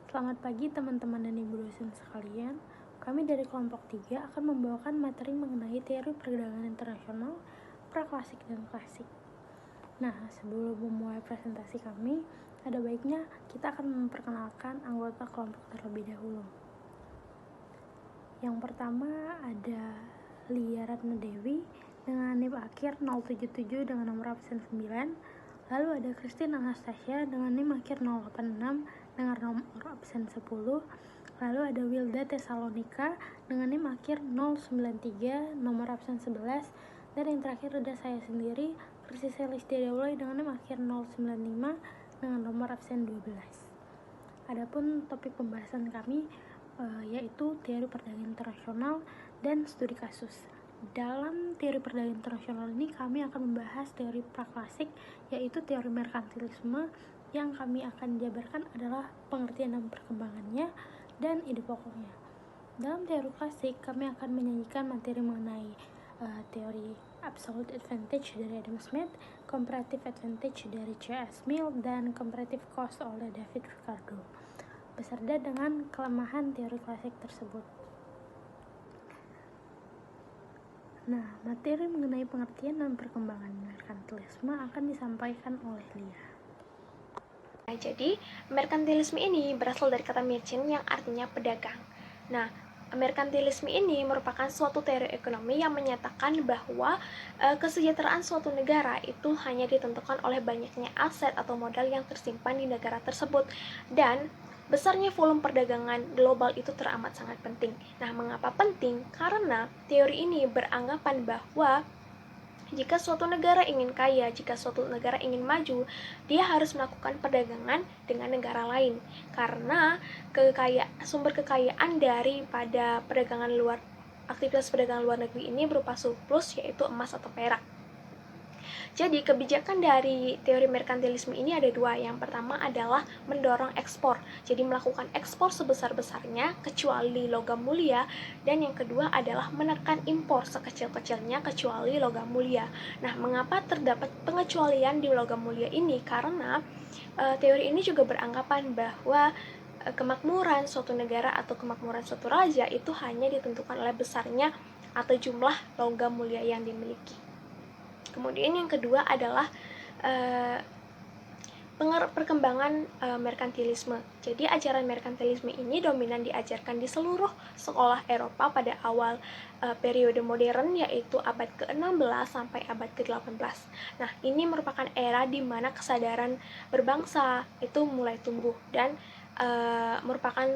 Selamat pagi teman-teman dan ibu dosen sekalian. Kami dari kelompok 3 akan membawakan materi mengenai teori perdagangan internasional, praklasik dan klasik. Nah, sebelum memulai presentasi kami, ada baiknya kita akan memperkenalkan anggota kelompok terlebih dahulu. Yang pertama ada Lia Ratna Dewi dengan NIM akhir 077 dengan nomor absen 9. Lalu ada Christine Anastasia dengan NIM akhir 086 dengan nomor absen 10. Lalu ada Wilda Tesalonika dengan NIM akhir 093 nomor absen 11. Dan yang terakhir ada saya sendiri, Kristi Selistia Daulay dengan NIM akhir 095 dengan nomor absen 12. Adapun topik pembahasan kami yaitu teori perdagangan internasional dan studi kasus. Dalam teori perdagangan internasional ini kami akan membahas teori praklasik, yaitu teori merkantilisme. Yang kami akan jabarkan adalah pengertian dan perkembangannya dan ide pokoknya. Dalam teori klasik kami akan menyanyikan materi mengenai teori absolute advantage dari Adam Smith, comparative advantage dari C.S. Mill, dan comparative cost oleh David Ricardo, beserta dengan kelemahan teori klasik tersebut. Nah, materi mengenai pengertian dan perkembangan merkantilisme akan disampaikan oleh Lia. Nah, jadi merkantilisme ini berasal dari kata merchant yang artinya pedagang. Nah, merkantilisme ini merupakan suatu teori ekonomi yang menyatakan bahwa kesejahteraan suatu negara itu hanya ditentukan oleh banyaknya aset atau modal yang tersimpan di negara tersebut, dan besarnya volume perdagangan global itu teramat sangat penting. Nah, mengapa penting? Karena teori ini beranggapan bahwa jika suatu negara ingin kaya, jika suatu negara ingin maju, dia harus melakukan perdagangan dengan negara lain. Karena sumber kekayaan daripada aktivitas perdagangan luar negeri ini berupa surplus, yaitu emas atau perak. Jadi kebijakan dari teori merkantilisme ini ada dua. Yang pertama adalah mendorong ekspor, jadi melakukan ekspor sebesar-besarnya kecuali logam mulia. Dan yang kedua adalah menekan impor sekecil-kecilnya kecuali logam mulia. Nah, mengapa terdapat pengecualian di logam mulia ini? Karena teori ini juga beranggapan bahwa kemakmuran suatu negara atau kemakmuran suatu raja itu hanya ditentukan oleh besarnya atau jumlah logam mulia yang dimiliki. Kemudian yang kedua adalah perkembangan merkantilisme. Jadi ajaran merkantilisme ini dominan diajarkan di seluruh sekolah Eropa pada awal periode modern, yaitu abad ke-16 sampai abad ke-18. Nah, ini merupakan era di mana kesadaran berbangsa itu mulai tumbuh dan merupakan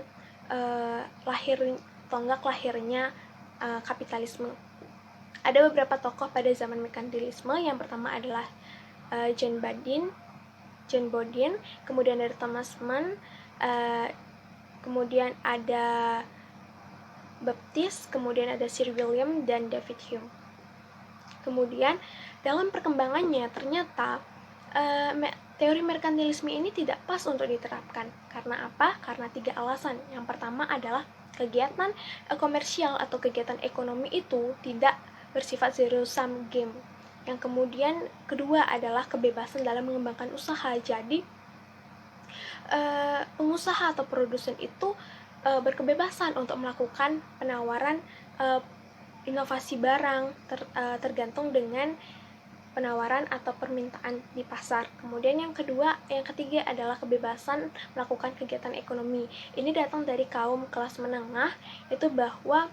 tonggak lahirnya kapitalisme. Ada beberapa tokoh pada zaman merkantilisme. Yang pertama adalah John Bodin, kemudian ada Thomas Mann, kemudian ada Baptist, kemudian ada Sir William dan David Hume. Kemudian dalam perkembangannya ternyata teori merkantilisme ini tidak pas untuk diterapkan. Karena apa? Karena 3 alasan. Yang pertama adalah kegiatan komersial atau kegiatan ekonomi itu tidak bersifat zero sum game. Yang kemudian kedua adalah kebebasan dalam mengembangkan usaha. Jadi pengusaha atau produsen itu berkebebasan untuk melakukan penawaran inovasi barang tergantung dengan penawaran atau permintaan di pasar. Kemudian yang ketiga adalah kebebasan melakukan kegiatan ekonomi. Ini datang dari kaum kelas menengah, itu bahwa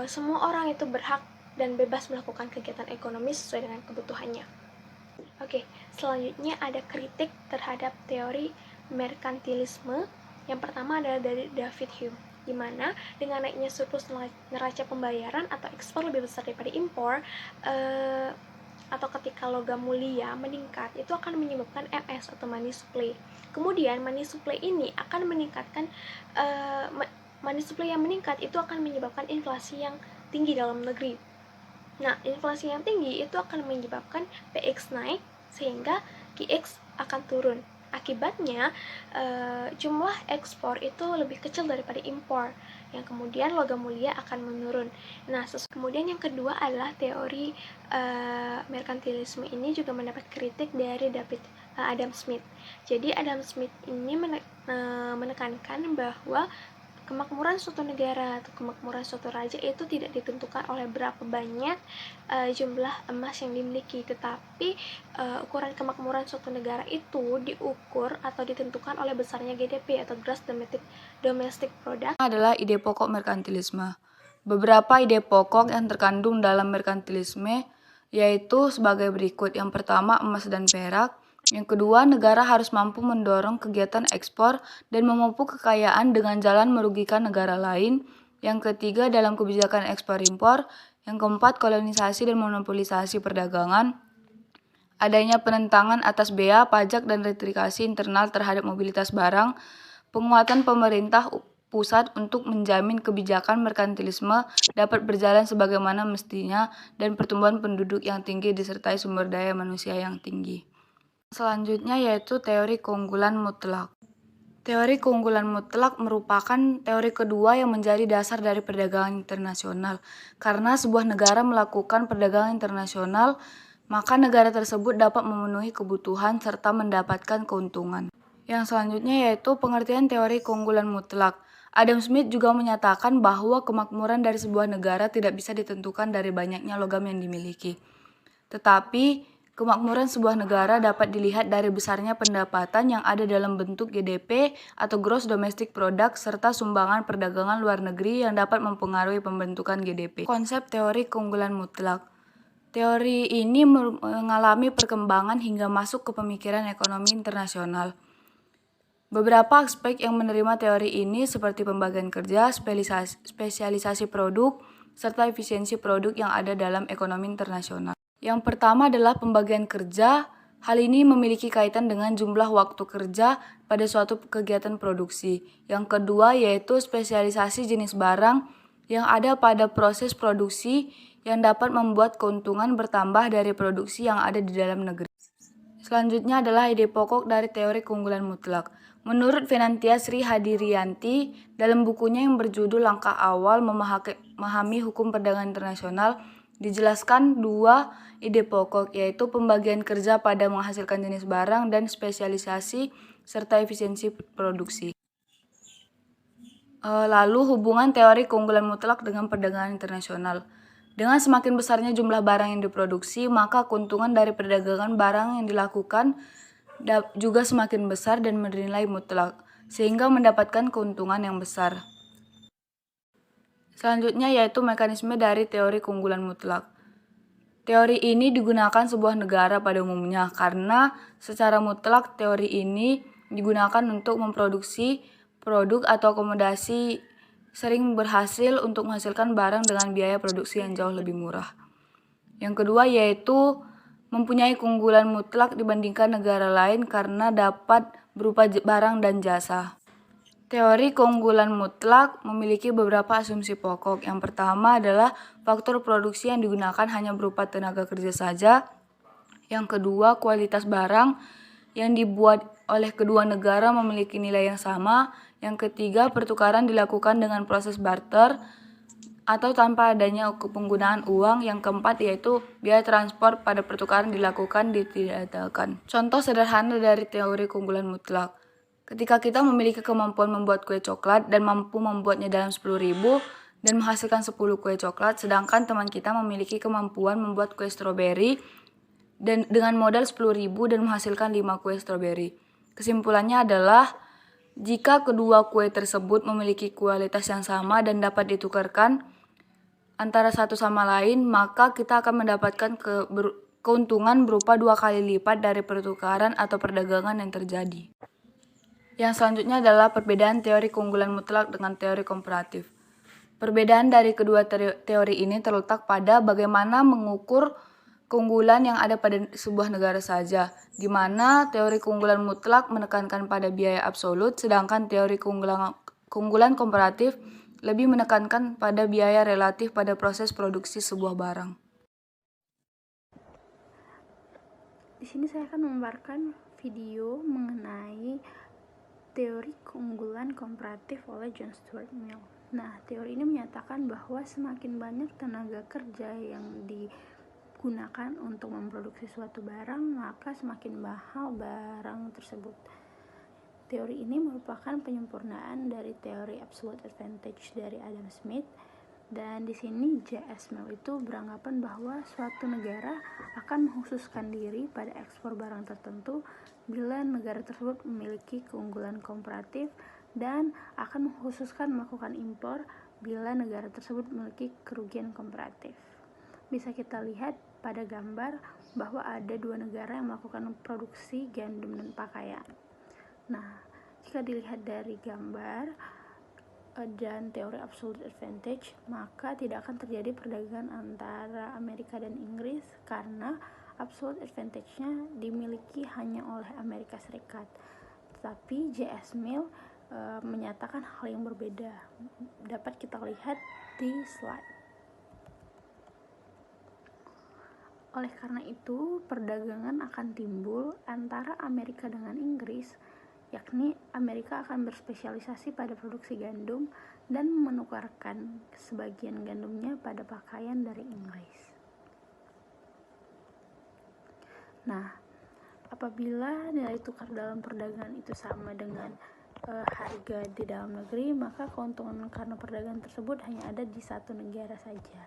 semua orang itu berhak dan bebas melakukan kegiatan ekonomi sesuai dengan kebutuhannya. Oke, selanjutnya ada kritik terhadap teori merkantilisme. Yang pertama adalah dari David Hume, di mana dengan naiknya surplus neraca pembayaran atau ekspor lebih besar daripada impor, atau ketika logam mulia meningkat, itu akan menyebabkan MS atau money supply. Kemudian money supply ini akan meningkatkan money supply yang meningkat itu akan menyebabkan inflasi yang tinggi dalam negeri. Nah, inflasi yang tinggi itu akan menyebabkan PX naik sehingga QX akan turun. Akibatnya jumlah ekspor itu lebih kecil daripada impor, yang kemudian logam mulia akan menurun. Nah, kemudian yang kedua adalah teori merkantilisme ini juga mendapat kritik dari Adam Smith. Jadi Adam Smith ini menekankan bahwa kemakmuran suatu negara atau kemakmuran suatu raja itu tidak ditentukan oleh berapa banyak jumlah emas yang dimiliki, tetapi ukuran kemakmuran suatu negara itu diukur atau ditentukan oleh besarnya GDP atau Gross Domestic Product. Adalah ide pokok merkantilisme. Beberapa ide pokok yang terkandung dalam merkantilisme yaitu sebagai berikut. Yang pertama, emas dan perak. Yang kedua, negara harus mampu mendorong kegiatan ekspor dan memupuk kekayaan dengan jalan merugikan negara lain. Yang ketiga, dalam kebijakan ekspor-impor. Yang keempat, kolonisasi dan monopolisasi perdagangan. Adanya penentangan atas bea, pajak, dan restriksi internal terhadap mobilitas barang. Penguatan pemerintah pusat untuk menjamin kebijakan merkantilisme dapat berjalan sebagaimana mestinya dan pertumbuhan penduduk yang tinggi disertai sumber daya manusia yang tinggi. Selanjutnya yaitu teori keunggulan mutlak. Teori keunggulan mutlak merupakan teori kedua yang menjadi dasar dari perdagangan internasional. Karena sebuah negara melakukan perdagangan internasional, maka negara tersebut dapat memenuhi kebutuhan serta mendapatkan keuntungan. Yang selanjutnya yaitu pengertian teori keunggulan mutlak. Adam Smith juga menyatakan bahwa kemakmuran dari sebuah negara tidak bisa ditentukan dari banyaknya logam yang dimiliki. Tetapi kemakmuran sebuah negara dapat dilihat dari besarnya pendapatan yang ada dalam bentuk GDP atau Gross Domestic Product serta sumbangan perdagangan luar negeri yang dapat mempengaruhi pembentukan GDP. Konsep teori keunggulan mutlak. Teori ini mengalami perkembangan hingga masuk ke pemikiran ekonomi internasional. Beberapa aspek yang menerima teori ini seperti pembagian kerja, spesialisasi produk, serta efisiensi produk yang ada dalam ekonomi internasional. Yang pertama adalah pembagian kerja. Hal ini memiliki kaitan dengan jumlah waktu kerja pada suatu kegiatan produksi. Yang kedua yaitu spesialisasi jenis barang yang ada pada proses produksi yang dapat membuat keuntungan bertambah dari produksi yang ada di dalam negeri. Selanjutnya adalah ide pokok dari teori keunggulan mutlak. Menurut Venantia Sri Hadirianti, dalam bukunya yang berjudul Langkah Awal Memahami Hukum Perdagangan Internasional, dijelaskan dua ide pokok, yaitu pembagian kerja pada menghasilkan jenis barang dan spesialisasi serta efisiensi produksi. Lalu hubungan teori keunggulan mutlak dengan perdagangan internasional. Dengan semakin besarnya jumlah barang yang diproduksi, maka keuntungan dari perdagangan barang yang dilakukan juga semakin besar dan bernilai mutlak, sehingga mendapatkan keuntungan yang besar. Selanjutnya yaitu mekanisme dari teori keunggulan mutlak. Teori ini digunakan sebuah negara pada umumnya karena secara mutlak teori ini digunakan untuk memproduksi produk atau akomodasi sering berhasil untuk menghasilkan barang dengan biaya produksi yang jauh lebih murah. Yang kedua yaitu mempunyai keunggulan mutlak dibandingkan negara lain karena dapat berupa barang dan jasa. Teori keunggulan mutlak memiliki beberapa asumsi pokok. Yang pertama adalah faktor produksi yang digunakan hanya berupa tenaga kerja saja. Yang kedua, kualitas barang yang dibuat oleh kedua negara memiliki nilai yang sama. Yang ketiga, pertukaran dilakukan dengan proses barter atau tanpa adanya penggunaan uang. Yang keempat yaitu biaya transport pada pertukaran dilakukan ditiadakan. Contoh sederhana dari teori keunggulan mutlak. Ketika kita memiliki kemampuan membuat kue coklat dan mampu membuatnya dalam 10.000 dan menghasilkan 10 kue coklat, sedangkan teman kita memiliki kemampuan membuat kue stroberi dan dengan modal 10.000 dan menghasilkan 5 kue stroberi. Kesimpulannya adalah jika kedua kue tersebut memiliki kualitas yang sama dan dapat ditukarkan antara satu sama lain, maka kita akan mendapatkan keuntungan berupa 2 kali lipat dari pertukaran atau perdagangan yang terjadi. Yang selanjutnya adalah perbedaan teori keunggulan mutlak dengan teori komparatif. Perbedaan dari kedua teori ini terletak pada bagaimana mengukur keunggulan yang ada pada sebuah negara saja, di mana teori keunggulan mutlak menekankan pada biaya absolut, sedangkan teori keunggulan komparatif lebih menekankan pada biaya relatif pada proses produksi sebuah barang. Di sini saya akan memaparkan video mengenai teori keunggulan komparatif oleh John Stuart Mill. Nah, teori ini menyatakan bahwa semakin banyak tenaga kerja yang digunakan untuk memproduksi suatu barang, maka semakin mahal barang tersebut. teori ini merupakan penyempurnaan dari teori absolute advantage dari Adam Smith, dan di sini J.S. Mill itu beranggapan bahwa suatu negara akan mengkhususkan diri pada ekspor barang tertentu bila negara tersebut memiliki keunggulan komparatif, dan akan mengkhususkan melakukan impor bila negara tersebut memiliki kerugian komparatif. Bisa kita lihat pada gambar bahwa ada dua negara yang melakukan produksi gandum dan pakaian. Nah, jika dilihat dari gambar dan teori absolute advantage, maka tidak akan terjadi perdagangan antara Amerika dan Inggris karena absolute advantage-nya dimiliki hanya oleh Amerika Serikat. Tetapi J.S. Mill menyatakan hal yang berbeda. Dapat kita lihat di slide. Oleh karena itu, perdagangan akan timbul antara Amerika dengan Inggris, yakni Amerika akan berspesialisasi pada produksi gandum dan menukarkan sebagian gandumnya pada pakaian dari Inggris. Nah, apabila nilai tukar dalam perdagangan itu sama dengan harga di dalam negeri, maka keuntungan karena perdagangan tersebut hanya ada di satu negara saja.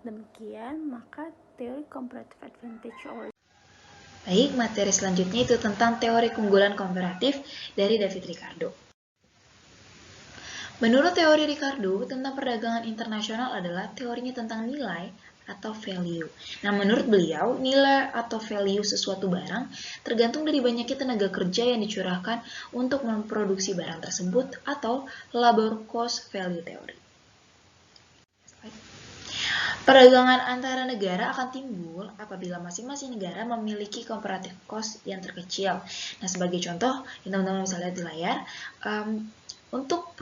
Demikian, maka teori comparative advantage oleh Baik, materi selanjutnya itu tentang teori keunggulan komparatif dari David Ricardo. Menurut teori Ricardo, tentang perdagangan internasional adalah teorinya tentang nilai atau value. Nah, menurut beliau, nilai atau value sesuatu barang tergantung dari banyaknya tenaga kerja yang dicurahkan untuk memproduksi barang tersebut atau labor cost value theory. Perdagangan antara negara akan timbul apabila masing-masing negara memiliki comparative cost yang terkecil. Nah, sebagai contoh, yang teman-teman bisa lihat di layar, untuk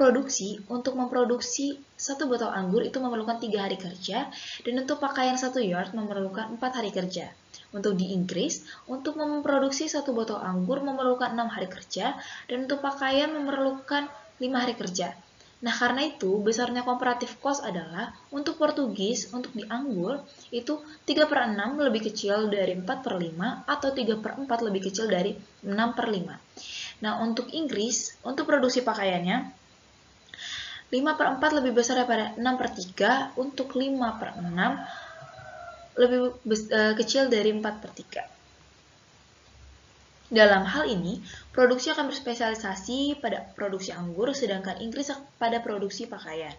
memproduksi satu botol anggur itu memerlukan 3 hari kerja, dan untuk pakaian 1 yard memerlukan 4 hari kerja. Untuk di Inggris, untuk memproduksi satu botol anggur memerlukan 6 hari kerja, dan untuk pakaian memerlukan 5 hari kerja. Nah, karena itu, besarnya comparative cost adalah untuk Portugis, untuk di anggur, itu 3/6 lebih kecil dari 4/5 atau 3/4 lebih kecil dari 6/5. Nah, untuk Inggris, untuk produksi pakaiannya, 5/4 lebih besar daripada 6/3, untuk 5/6 lebih kecil dari 4/3. Dalam hal ini, produksi akan berspesialisasi pada produksi anggur, sedangkan Inggris pada produksi pakaian.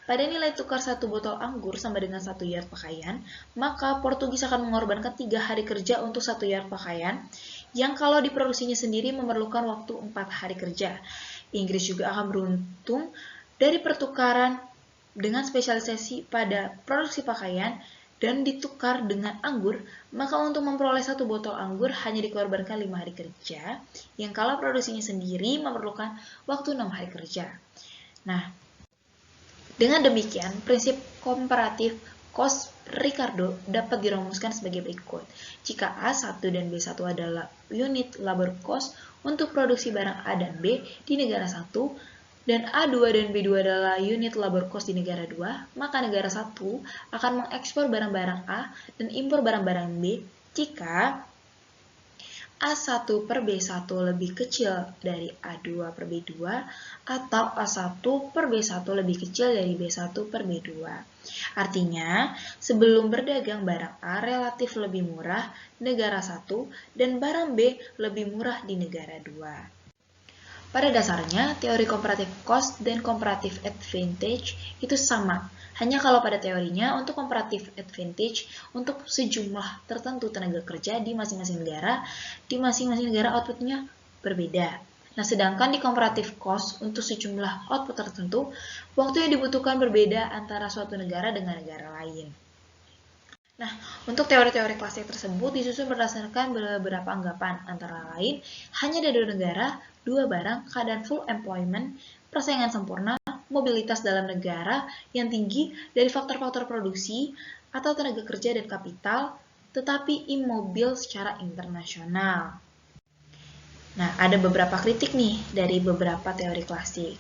Pada nilai tukar satu botol anggur sama dengan 1 yard pakaian, maka Portugis akan mengorbankan 3 hari kerja untuk 1 yard pakaian, yang kalau diproduksinya sendiri memerlukan waktu 4 hari kerja. Inggris juga akan beruntung dari pertukaran dengan spesialisasi pada produksi pakaian dan ditukar dengan anggur, maka untuk memperoleh satu botol anggur hanya dikorbankan 5 hari kerja, yang kalau produksinya sendiri memerlukan waktu 6 hari kerja. Nah, dengan demikian, prinsip komparatif cost Ricardo dapat dirumuskan sebagai berikut. Jika A1 dan B1 adalah unit labor cost untuk produksi barang A dan B di negara 1, dan A2 dan B2 adalah unit labor cost di negara 2, maka negara 1 akan mengekspor barang-barang A dan impor barang-barang B jika A1 per B1 lebih kecil dari A2 per B2 atau A1 per B1 lebih kecil dari B1 per B2. Artinya, sebelum berdagang barang A relatif lebih murah negara 1 dan barang B lebih murah di negara 2. Pada dasarnya, teori comparative cost dan comparative advantage itu sama. Hanya kalau pada teorinya, untuk comparative advantage, untuk sejumlah tertentu tenaga kerja di masing-masing negara outputnya berbeda. Nah, sedangkan di comparative cost, untuk sejumlah output tertentu, waktu yang dibutuhkan berbeda antara suatu negara dengan negara lain. Nah, untuk teori-teori klasik tersebut disusun berdasarkan beberapa anggapan, antara lain hanya ada 2 negara, 2 barang, keadaan full employment, persaingan sempurna, mobilitas dalam negara yang tinggi dari faktor-faktor produksi atau tenaga kerja dan kapital, tetapi immobil secara internasional. Nah, ada beberapa kritik nih dari beberapa teori klasik.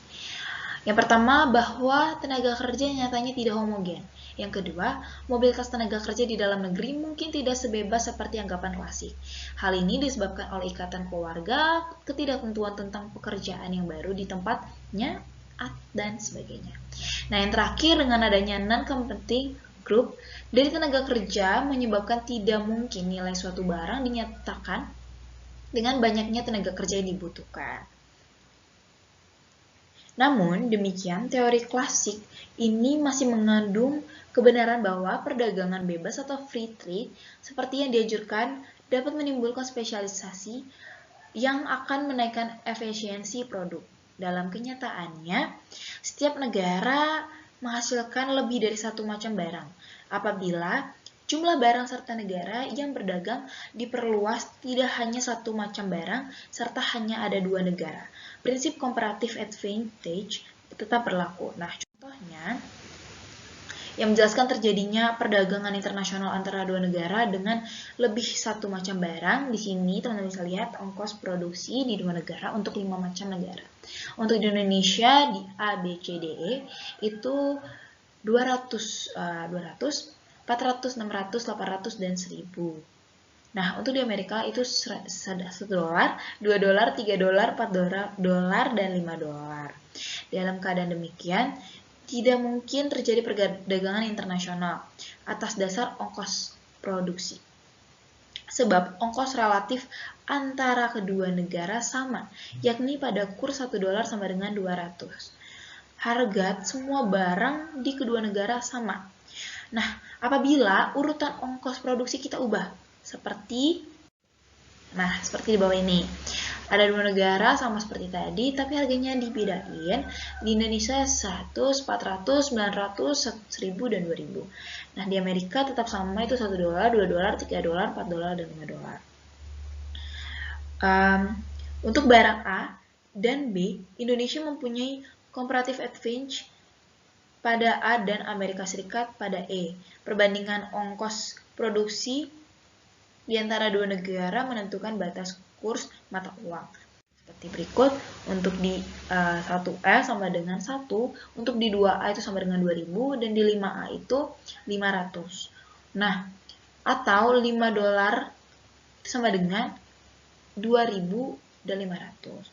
Yang pertama, bahwa tenaga kerja nyatanya tidak homogen. Yang kedua, mobilitas tenaga kerja di dalam negeri mungkin tidak sebebas seperti anggapan klasik. Hal ini disebabkan oleh ikatan keluarga, ketidaktentuan tentang pekerjaan yang baru di tempatnya, dan sebagainya. Nah, yang terakhir, dengan adanya non-competing group dari tenaga kerja menyebabkan tidak mungkin nilai suatu barang dinyatakan dengan banyaknya tenaga kerja yang dibutuhkan. Namun, demikian, teori klasik ini masih mengandung kebenaran bahwa perdagangan bebas atau free trade seperti yang dianjurkan dapat menimbulkan spesialisasi yang akan menaikkan efisiensi produk. Dalam kenyataannya, setiap negara menghasilkan lebih dari satu macam barang. Apabila jumlah barang serta negara yang berdagang diperluas tidak hanya satu macam barang, serta hanya ada dua negara. Prinsip comparative advantage tetap berlaku. Nah, contohnya yang menjelaskan terjadinya perdagangan internasional antara dua negara dengan lebih satu macam barang. Di sini teman-teman bisa lihat ongkos produksi di dua negara untuk 5 macam negara. Untuk di Indonesia di A, B, C, D, E itu 200, 400, 600, 800, dan 1000. Nah, untuk di Amerika itu $1, $2, $3, $4, $4, dan $5. Dalam keadaan demikian, tidak mungkin terjadi perdagangan internasional atas dasar ongkos produksi. Sebab ongkos relatif antara kedua negara sama, yakni pada kurs $1 sama dengan 200. Harga semua barang di kedua negara sama. Nah, apabila urutan ongkos produksi kita ubah, seperti di bawah ini. Ada dua negara sama seperti tadi, tapi harganya dibedain. Di Indonesia 100, 400, 900, 1000, dan 2000. Nah, di Amerika tetap sama, itu $1, $2, $3, $4, dan $5. Untuk barang A dan B, Indonesia mempunyai comparative advantage pada A dan Amerika Serikat pada E. Perbandingan ongkos produksi di antara dua negara menentukan batas kurs mata uang. Seperti berikut, untuk di 1E sama dengan 1, untuk di 2A itu sama dengan 2000, dan di 5A itu 500. Nah, atau $5 sama dengan 2000 dan 500.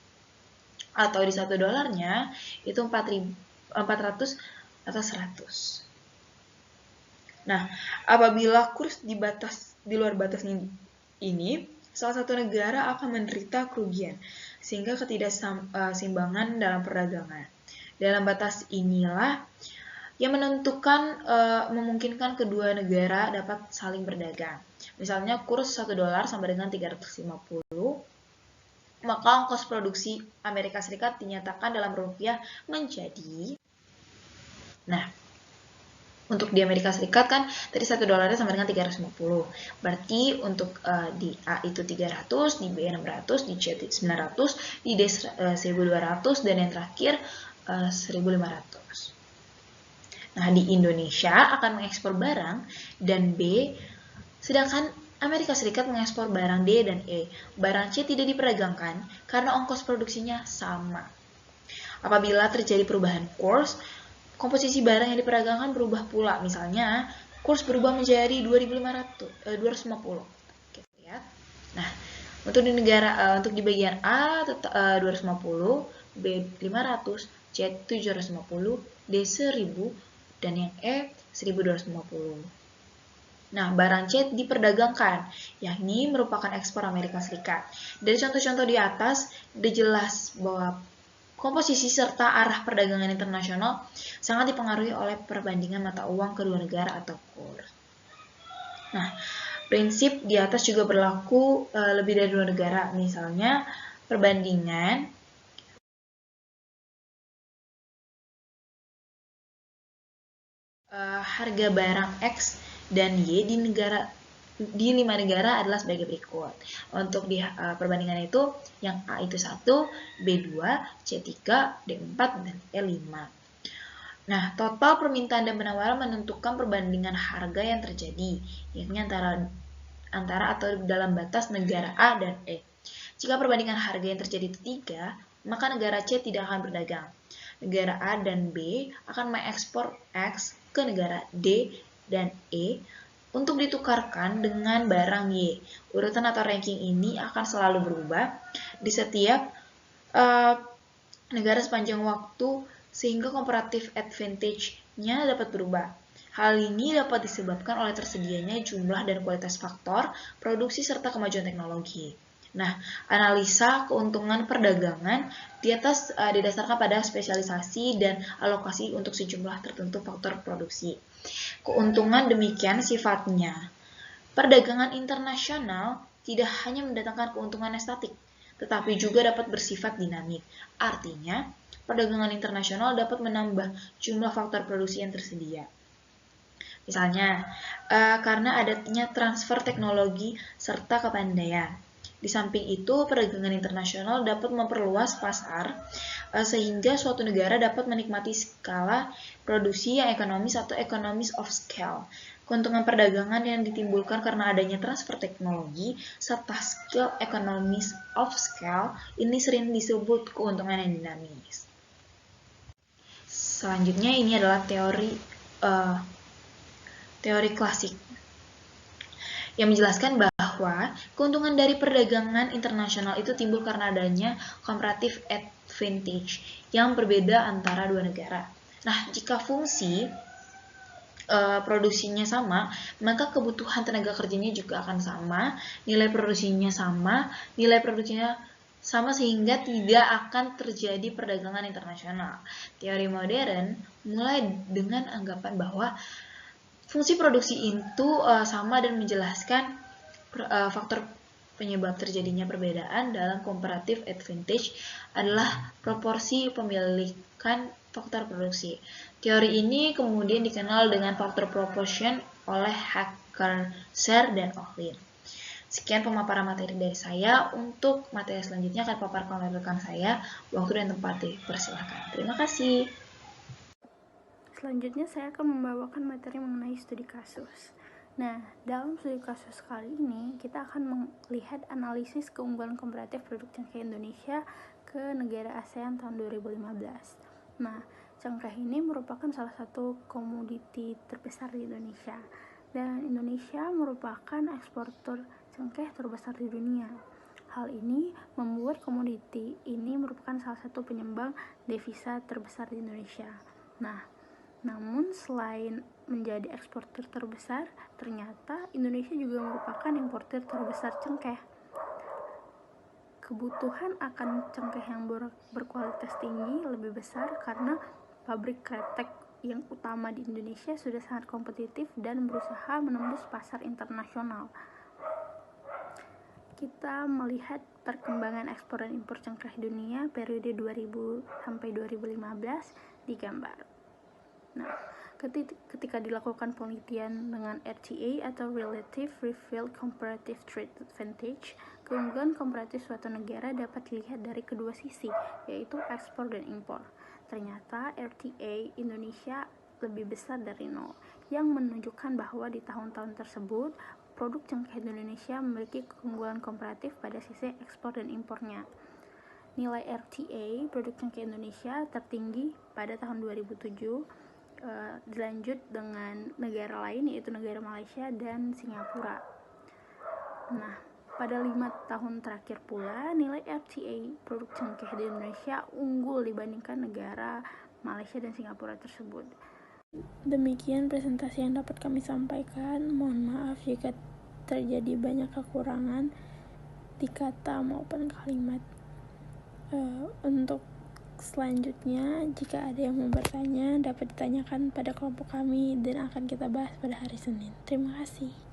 Atau di $1-nya itu 400 atau 100. Nah, apabila kurs di luar batas ini, salah satu negara akan menderita kerugian, sehingga ketidakseimbangan dalam perdagangan. Dalam batas inilah yang memungkinkan kedua negara dapat saling berdagang. Misalnya kurs $1 sama dengan 350, maka ongkos produksi Amerika Serikat dinyatakan dalam rupiah menjadi, untuk di Amerika Serikat kan tadi $1 sama dengan 350. Berarti untuk di A itu 300, di B 600, di C 900, di D 1200, dan yang terakhir 1500. Nah, di Indonesia akan mengekspor barang dan B, sedangkan Amerika Serikat mengekspor barang D dan E. Barang C tidak diperdagangkan karena ongkos produksinya sama. Apabila terjadi perubahan kurs, komposisi barang yang diperdagangkan berubah pula. Misalnya, kurs berubah menjadi 250. Kita lihat. Nah, untuk di bagian A 250, B 500, C 750, D 1000, dan yang E 1250. Nah, barang C diperdagangkan, yakni merupakan ekspor Amerika Serikat. Dari contoh-contoh di atas, sudah jelas bahwa komposisi serta arah perdagangan internasional sangat dipengaruhi oleh perbandingan mata uang kedua negara atau kurs. Nah, prinsip di atas juga berlaku lebih dari dua negara. Misalnya, perbandingan harga barang X dan Y di 5 negara adalah sebagai berikut. Untuk di perbandingan itu, yang A itu 1, B 2, C 3, D 4, dan E 5. Nah, total permintaan dan penawaran menentukan perbandingan harga yang terjadi, yakni antara atau dalam batas negara A dan E. Jika perbandingan harga yang terjadi itu 3, maka negara C tidak akan berdagang. Negara A dan B akan mengekspor X ke negara D dan E untuk ditukarkan dengan barang Y. Urutan atau ranking ini akan selalu berubah di setiap negara sepanjang waktu sehingga comparative advantage-nya dapat berubah. Hal ini dapat disebabkan oleh tersedianya jumlah dan kualitas faktor produksi serta kemajuan teknologi. Nah, analisa keuntungan perdagangan di atas didasarkan pada spesialisasi dan alokasi untuk sejumlah tertentu faktor produksi. Keuntungan demikian sifatnya. Perdagangan internasional tidak hanya mendatangkan keuntungan estatik, tetapi juga dapat bersifat dinamik. Artinya, perdagangan internasional dapat menambah jumlah faktor produksi yang tersedia. Misalnya, karena adanya transfer teknologi serta kepandaian. Di samping itu, perdagangan internasional dapat memperluas pasar sehingga suatu negara dapat menikmati skala produksi yang ekonomis atau economies of scale. Keuntungan perdagangan yang ditimbulkan karena adanya transfer teknologi serta skill economies of scale ini sering disebut keuntungan yang dinamis. Selanjutnya ini adalah teori klasik yang menjelaskan bahwa keuntungan dari perdagangan internasional itu timbul karena adanya comparative advantage yang berbeda antara dua negara. Nah, jika fungsi produksinya sama, maka kebutuhan tenaga kerjanya juga akan sama, nilai produksinya sama sehingga tidak akan terjadi perdagangan internasional. Teori modern mulai dengan anggapan bahwa fungsi produksi itu sama dan menjelaskan faktor penyebab terjadinya perbedaan dalam comparative advantage adalah proporsi pemilikan faktor produksi. Teori ini kemudian dikenal dengan faktor proportion oleh Hacker-Sher dan Ohlin. Sekian pemaparan materi dari saya. Untuk materi selanjutnya akan paparkan oleh rekan saya. Waktu dan tempat dipersilakan. Terima kasih. Selanjutnya saya akan membawakan materi mengenai studi kasus. Nah, dalam studi kasus kali ini kita akan melihat analisis keunggulan komparatif produk cengkeh Indonesia ke negara ASEAN tahun 2015. Nah, cengkeh ini merupakan salah satu komoditi terbesar di Indonesia dan Indonesia merupakan eksportir cengkeh terbesar di dunia. Hal ini membuat komoditi ini merupakan salah satu penyumbang devisa terbesar di Indonesia. Nah, namun selain menjadi eksportir terbesar, ternyata Indonesia juga merupakan importir terbesar cengkeh. Kebutuhan akan cengkeh yang berkualitas tinggi lebih besar karena pabrik kretek yang utama di Indonesia sudah sangat kompetitif dan berusaha menembus pasar internasional. Kita melihat perkembangan ekspor dan impor cengkeh dunia periode 2000 sampai 2015 di gambar. Nah, ketika dilakukan penelitian dengan RTA atau Relative Revealed Comparative Trade Advantage, keunggulan komparatif suatu negara dapat dilihat dari kedua sisi, yaitu ekspor dan impor. Ternyata RTA Indonesia lebih besar dari 0, yang menunjukkan bahwa di tahun-tahun tersebut, produk cengkeh Indonesia memiliki keunggulan komparatif pada sisi ekspor dan impornya. Nilai RTA produk cengkeh Indonesia tertinggi pada tahun 2007, dilanjut dengan negara lain yaitu negara Malaysia dan Singapura. Nah, pada 5 tahun terakhir pula nilai RTA produk cengkeh di Indonesia unggul dibandingkan negara Malaysia dan Singapura tersebut. Demikian presentasi yang dapat kami sampaikan. Mohon maaf jika terjadi banyak kekurangan di kata maupun kalimat. Untuk selanjutnya, jika ada yang mau bertanya, dapat ditanyakan pada kelompok kami dan akan kita bahas pada hari Senin. Terima kasih.